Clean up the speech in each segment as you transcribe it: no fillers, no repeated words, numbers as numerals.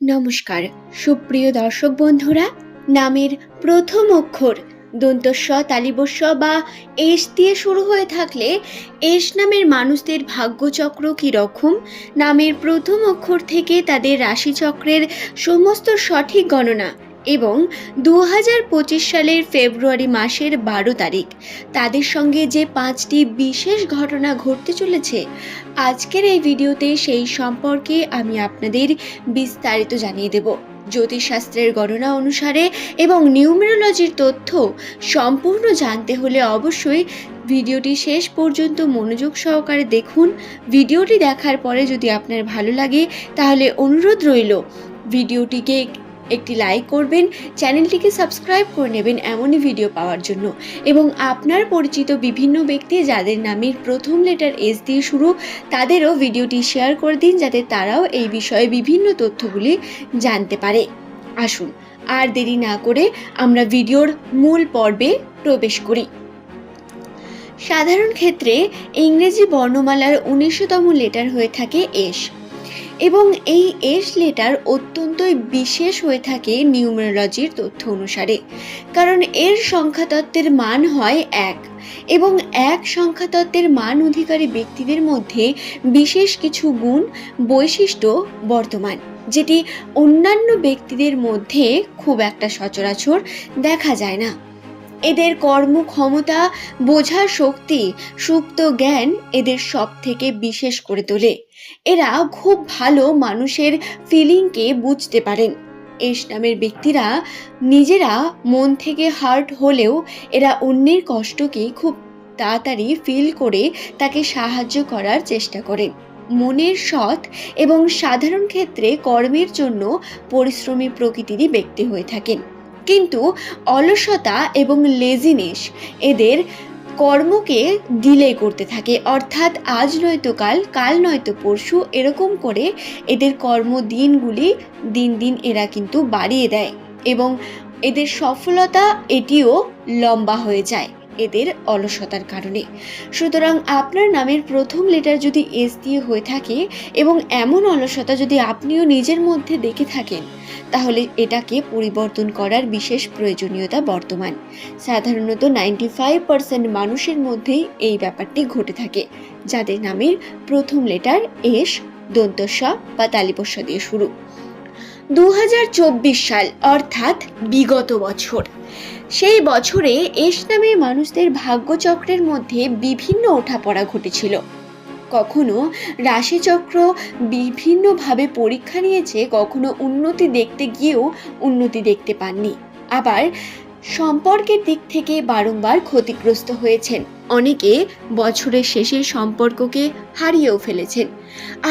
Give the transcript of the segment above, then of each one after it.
নমস্কার সুপ্রিয় দর্শক বন্ধুরা, নামের প্রথম অক্ষর দন্তস্ব, তালিবস্য বা এস দিয়ে শুরু হয়ে থাকলে এস নামের মানুষদের ভাগ্যচক্র কীরকম, নামের প্রথম অক্ষর থেকে তাদের রাশিচক্রের সমস্ত সঠিক গণনা এবং 2025 সালের ফেব্রুয়ারি মাসের 12 তারিখ তাদের সঙ্গে যে 5টি বিশেষ ঘটনা ঘটতে চলেছে, আজকের এই ভিডিওতে সেই সম্পর্কে আমি আপনাদের বিস্তারিত জানিয়ে দেব। জ্যোতিষশাস্ত্রের গণনা অনুসারে এবং নিউমেরোলজির তথ্য সম্পূর্ণ জানতে হলে অবশ্যই ভিডিওটি শেষ পর্যন্ত মনোযোগ সহকারে দেখুন। ভিডিওটি দেখার পরে যদি আপনার ভালো লাগে তাহলে অনুরোধ রইল ভিডিওটিকে একটি লাইক করবেন, চ্যানেলটিকে সাবস্ক্রাইব করে নেবেন এমনই ভিডিও পাওয়ার জন্য, এবং আপনার পরিচিত বিভিন্ন ব্যক্তি যাদের নামের প্রথম লেটার এস দিয়ে শুরু তাদেরও ভিডিওটি শেয়ার করে দিন, যাতে তারাও এই বিষয়ে বিভিন্ন তথ্যগুলি জানতে পারে। আসুন আর দেরি না করে আমরা ভিডিওর মূল পর্বে প্রবেশ করি। সাধারণ ক্ষেত্রে ইংরেজি বর্ণমালার 19তম লেটার হয়ে থাকে এস, এবং এই এস লেটার অত্যন্তই বিশেষ হয়ে থাকে নিউমেরোলজির তথ্য অনুসারে, কারণ এর সংখ্যাতত্ত্বের মান হয় 1 এবং 1 সংখ্যাতত্ত্বের মান অধিকারী ব্যক্তিদের মধ্যে বিশেষ কিছু গুণ বৈশিষ্ট্য বর্তমান, যেটি অন্যান্য ব্যক্তিদের মধ্যে খুব একটা সচরাচর দেখা যায় না। এদের কর্মক্ষমতা, বোঝার শক্তি, সুপ্ত জ্ঞান এদের সব থেকে বিশেষ করে তোলে। এরা খুব ভালো মানুষের ফিলিংকে বুঝতে পারেন। এস নামের ব্যক্তিরা নিজেরা মন থেকে হার্ট হলেও এরা অন্যের কষ্টকে খুব তাড়াতাড়ি ফিল করে তাকে সাহায্য করার চেষ্টা করেন। মনের সৎ এবং সাধারণ ক্ষেত্রে কর্মের জন্য পরিশ্রমী প্রকৃতিরই ব্যক্তি হয়ে থাকেন, কিন্তু অলসতা এবং লেজিনেস এদের কর্মকে ডিলে করতে থাকে, অর্থাৎ আজ নয়তো কাল, কাল নয়তো পরশু, এরকম করে এদের কর্মদিনগুলি দিন দিন এরা কিন্তু বাড়িয়ে দেয় এবং এদের সফলতা এটিও লম্বা হয়ে যায় এদের অলসতার কারণে। সুতরাং আপনার নামের প্রথম লেটার যদি এস দিয়ে হয়ে থাকে এবং এমন অলসতা যদি আপনিও নিজের মধ্যে দেখে থাকেন, তাহলে এটাকে পরিবর্তন করার বিশেষ প্রয়োজনীয়তা বর্তমান। সাধারণত 95% মানুষের মধ্যেই এই ব্যাপারটি ঘটে থাকে যাদের নামের প্রথম লেটার এস, দন্তস্ব বা তালিবস্য দিয়ে শুরু। 2024 সাল অর্থাৎ বিগত বছর, সেই বছরে এস নামের মানুষদের ভাগ্যচক্রের মধ্যে বিভিন্ন ওঠাপড়া ঘটেছিল। কখনো রাশিচক্র বিভিন্নভাবে পরীক্ষা নিয়েছে, কখনো উন্নতি দেখতে গিয়েও উন্নতি দেখতে পাননি, আবার সম্পর্কের দিক থেকে বারংবার ক্ষতিগ্রস্ত হয়েছেন। অনেকে বছরের শেষে সম্পর্ককে হারিয়েও ফেলেছেন।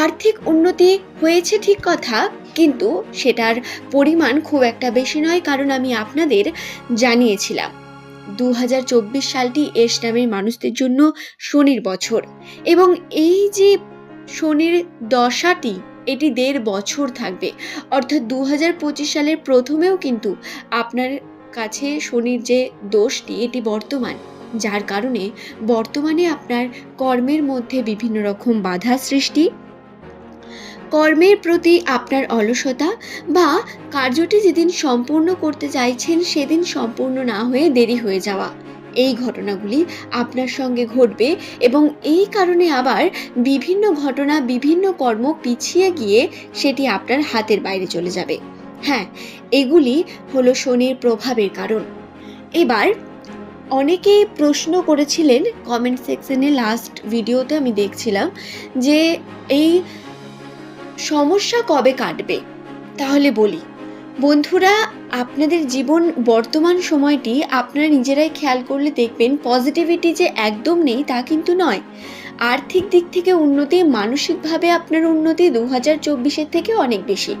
আর্থিক উন্নতি হয়েছে ঠিক কথা, কিন্তু সেটার পরিমাণ খুব একটা বেশি নয়, কারণ আমি আপনাদের জানিয়েছিলাম 2024 সালটি এস নামের মানুষদের জন্য শনির বছর, এবং এই যে শনির দশাটি এটি 1.5 বছর থাকবে, অর্থাৎ 2025 সালের প্রথমেও কিন্তু আপনার কাছে শনির যে দোষটি এটি বর্তমান, যার কারণে বর্তমানে আপনার কর্মের মধ্যে বিভিন্ন রকম বাধা সৃষ্টি, কর্মের প্রতি আপনার অলসতা, বা কার্যটি যেদিন সম্পূর্ণ করতে চাইছেন সেদিন সম্পূর্ণ না হয়ে দেরি হয়ে যাওয়া, এই ঘটনাগুলি আপনার সঙ্গে ঘটবে এবং এই কারণে আবার বিভিন্ন ঘটনা, বিভিন্ন কর্ম পিছিয়ে গিয়ে সেটি আপনার হাতের বাইরে চলে যাবে। হ্যাঁ, এগুলি হলো শনির প্রভাবের কারণ। এবার অনেকেই প্রশ্ন করেছিলেন কমেন্ট সেকশনে, লাস্ট ভিডিওতে আমি দেখছিলাম যে এই সমস্যা কবে কাটবে। তাহলে বলি বন্ধুরা, আপনাদের জীবন বর্তমান সময়টি আপনারা নিজেরাই খেয়াল করলে দেখবেন পজিটিভিটি যে একদম নেই তা কিন্তু নয়। আর্থিক দিক থেকে উন্নতি, মানসিকভাবে আপনার উন্নতি 2024-এর থেকে অনেক বেশি,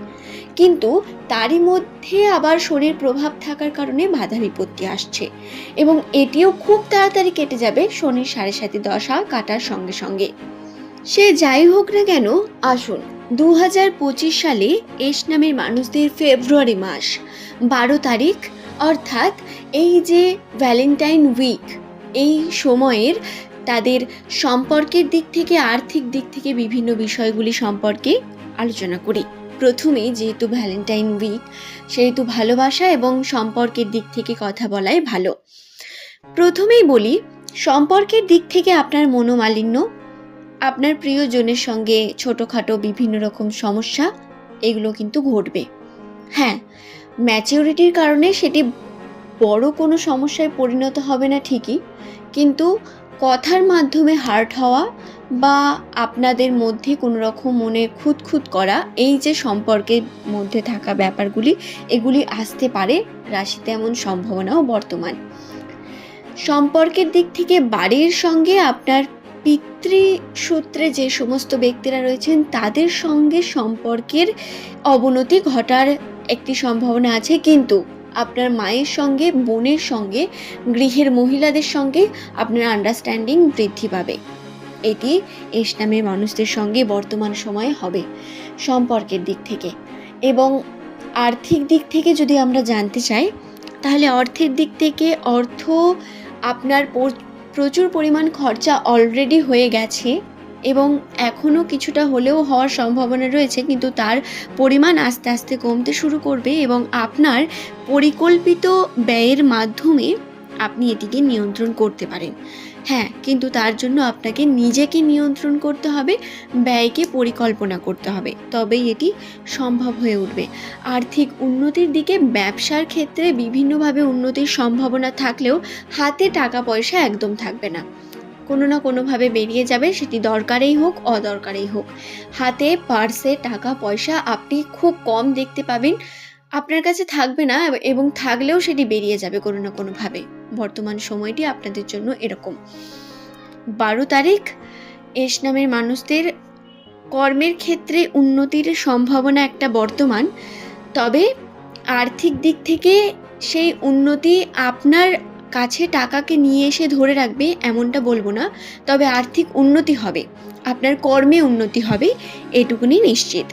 কিন্তু তারই মধ্যে আবার শনির প্রভাব থাকার কারণে বাধা বিপত্তি আসছে, এবং এটিও খুব তাড়াতাড়ি কেটে যাবে শনির 7.5 দশা কাটার সঙ্গে সঙ্গে। সে যাই হোক না কেন, আসুন 2025 সালে এস নামের মানুষদের ফেব্রুয়ারি মাস 12 তারিখ, অর্থাৎ এই যে ভ্যালেন্টাইন উইক, এই সময়ের তাদের সম্পর্কের দিক থেকে, আর্থিক দিক থেকে বিভিন্ন বিষয়গুলি সম্পর্কে আলোচনা করি। প্রথমেই যেহেতু ভ্যালেন্টাইন উইক, সেহেতু ভালোবাসা এবং সম্পর্কের দিক থেকে কথা বলাই ভালো। প্রথমেই বলি, সম্পর্কের দিক থেকে আপনার মনোমালিন্য, আপনার প্রিয়জনের সঙ্গে ছোটোখাটো বিভিন্ন রকম সমস্যা, এগুলো কিন্তু ঘটবে। হ্যাঁ, ম্যাচিউরিটির কারণে সেটি বড় কোনো সমস্যায় পরিণত হবে না ঠিকই, কিন্তু কথার মাধ্যমে হার্ট হওয়া বা আপনাদের মধ্যে কোনো রকম মনে খুঁতখুঁত করা, এই যে সম্পর্কের মধ্যে থাকা ব্যাপারগুলি, এগুলি আসতে পারে। রাশিতে এমন সম্ভাবনাও বর্তমান। সম্পর্কের দিক থেকে বাড়ির সঙ্গে আপনার পিতৃসূত্রে যে সমস্ত ব্যক্তিরা রয়েছেন তাদের সঙ্গে সম্পর্কের অবনতি ঘটার একটি সম্ভাবনা আছে, কিন্তু আপনার মায়ের সঙ্গে, বোনের সঙ্গে, গৃহের মহিলাদের সঙ্গে আপনার আন্ডারস্ট্যান্ডিং বৃদ্ধি পাবে। এটি এস নামের মানুষদের সঙ্গে বর্তমান সময়ে হবে সম্পর্কের দিক থেকে। এবং আর্থিক দিক থেকে যদি আমরা জানতে চাই, তাহলে অর্থের দিক থেকে অর্থ আপনার প্রচুর পরিমাণ খরচা অলরেডি হয়ে গেছে এবং এখনও কিছুটা হলেও হওয়ার সম্ভাবনা রয়েছে, কিন্তু তার পরিমাণ আস্তে আস্তে কমতে শুরু করবে এবং আপনার পরিকল্পিত ব্যয়ের মাধ্যমে আপনি এটিকে নিয়ন্ত্রণ করতে পারেন। হ্যাঁ, কিন্তু তার জন্য আপনাকে নিজেকে নিয়ন্ত্রণ করতে হবে, ব্যয়কে পরিকল্পনা করতে হবে, তবেই এটি সম্ভব হয়ে উঠবে। আর্থিক উন্নতির দিকে ব্যবসার ক্ষেত্রে বিভিন্নভাবে উন্নতির সম্ভাবনা থাকলেও হাতে টাকা পয়সা একদম থাকবে না, কোনো না কোনোভাবে বেরিয়ে যাবে, সেটি দরকারেই হোক অদরকারেই হোক। হাতে পার্সে টাকা পয়সা আপনি খুব কম দেখতে পাবেন, আপনার কাছে থাকবে না এবং থাকলেও সেটি বেরিয়ে যাবে কোনো না কোনোভাবে। বর্তমান সময়টি আপনাদের জন্য এরকম। 12 তারিখ এস নামের মানুষদের কর্মের ক্ষেত্রে উন্নতির সম্ভাবনা একটা বর্তমান, তবে আর্থিক দিক থেকে সেই উন্নতি আপনার কাছে টাকাকে নিয়ে এসে ধরে রাখবে এমনটা বলবো না, তবে আর্থিক উন্নতি হবে, আপনার কর্মে উন্নতি হবে, এটুকুনি নিশ্চিত।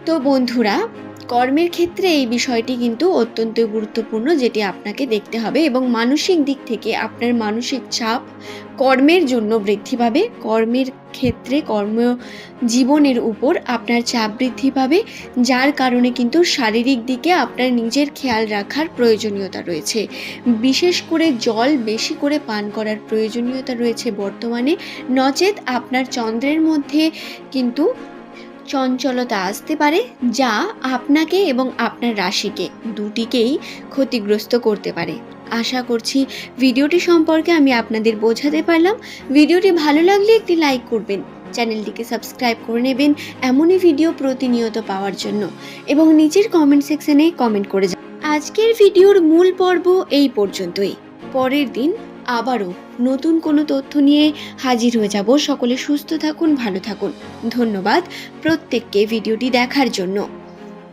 তো বন্ধুরা, কর্মের ক্ষেত্রে এই বিষয়টি কিন্তু অত্যন্ত গুরুত্বপূর্ণ, যেটি আপনাকে দেখতে হবে। এবং মানসিক দিক থেকে আপনার মানসিক চাপ কর্মের জন্য বৃদ্ধি পাবে, কর্মের ক্ষেত্রে কর্মজীবনের উপর আপনার চাপ বৃদ্ধি পাবে, যার কারণে কিন্তু শারীরিক দিকে আপনার নিজের খেয়াল রাখার প্রয়োজনীয়তা রয়েছে। বিশেষ করে জল বেশি করে পান করার প্রয়োজনীয়তা রয়েছে বর্তমানে, নচেত আপনার চন্দ্রের মধ্যে কিন্তু চঞ্চলতা আসতে পারে, যা আপনাকে এবং আপনার রাশিকে দুটিকেই ক্ষতিগ্রস্ত করতে পারে। আশা করছি ভিডিওটি সম্পর্কে আমি আপনাদের বোঝাতে পারলাম। ভিডিওটি ভালো লাগলে একটি লাইক করবেন, চ্যানেলটিকে সাবস্ক্রাইব করে নেবেন এমনই ভিডিও প্রতিনিয়ত পাওয়ার জন্য, এবং নিচের কমেন্ট সেকশনে কমেন্ট করে যান। আজকের ভিডিওর মূল পর্ব এই পর্যন্তই। পরের দিন আবারও নতুন কোনো তথ্য নিয়ে হাজির হয়ে যাব। সকলে সুস্থ থাকুন, ভালো থাকুন। ধন্যবাদ প্রত্যেককে ভিডিওটি দেখার জন্য।